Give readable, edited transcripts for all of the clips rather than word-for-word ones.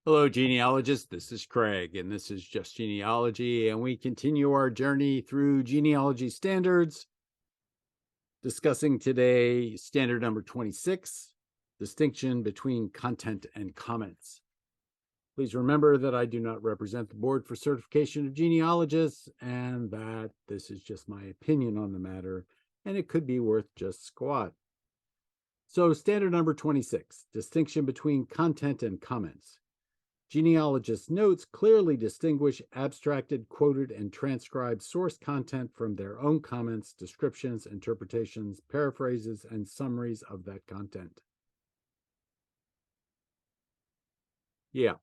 Hello, genealogists. This is Craig, and this is Just Genealogy, and we continue our journey through Genealogy Standards, discussing today standard number 26, distinction between content and comments. Please remember that I do not represent the Board for Certification of Genealogists, and that this is just my opinion on the matter, and it could be worth just squat. So, standard number 26, distinction between content and comments. Genealogists' notes clearly distinguish abstracted, quoted, and transcribed source content from their own comments, descriptions, interpretations, paraphrases, and summaries of that content. Yeah.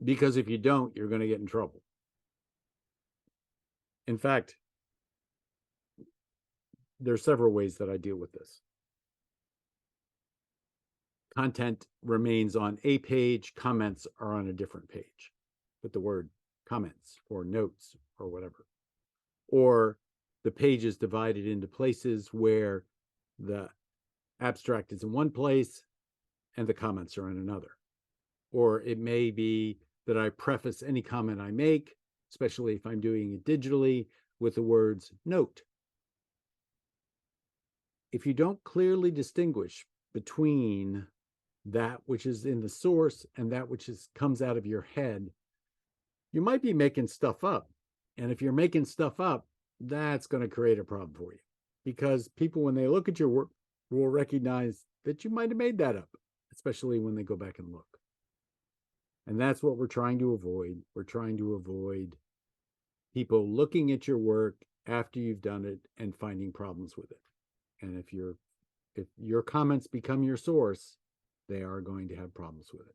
Because if you don't, you're going to get in trouble. In fact, there are several ways that I deal with this. Content remains on a page, comments are on a different page, with the word comments or notes or whatever. Or the page is divided into places where the abstract is in one place and the comments are in another. Or it may be that I preface any comment I make, especially if I'm doing it digitally, with the words note. If you don't clearly distinguish between that which is in the source and that which comes out of your head, you might be making stuff up. And if you're making stuff up, that's going to create a problem for you, because people, when they look at your work, will recognize that you might have made that up, especially when they go back and look. And that's what we're trying to avoid. We're trying to avoid people looking at your work after you've done it and finding problems with it. And if your comments become your source, they are going to have problems with it.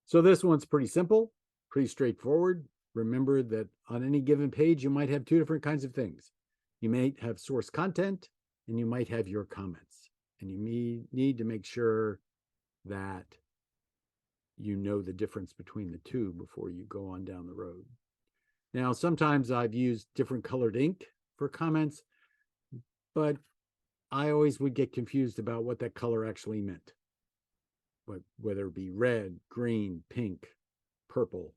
So this one's pretty simple, pretty straightforward. Remember that on any given page, you might have two different kinds of things. You might have source content and you might have your comments. And you need to make sure that you know the difference between the two before you go on down the road. Now, sometimes I've used different colored ink for comments, but I always would get confused about what that color actually meant, whether it be red, green, pink, purple.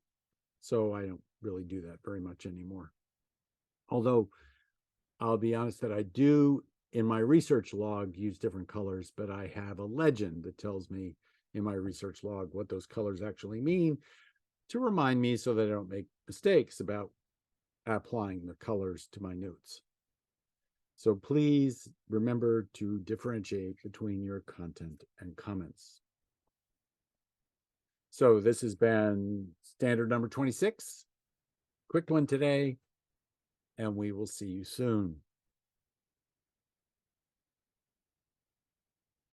So I don't really do that very much anymore. Although I'll be honest that I do in my research log use different colors, but I have a legend that tells me in my research log what those colors actually mean to remind me so that I don't make mistakes about applying the colors to my notes. So please remember to differentiate between your content and comments. So this has been standard number 26. Quick one today, and we will see you soon.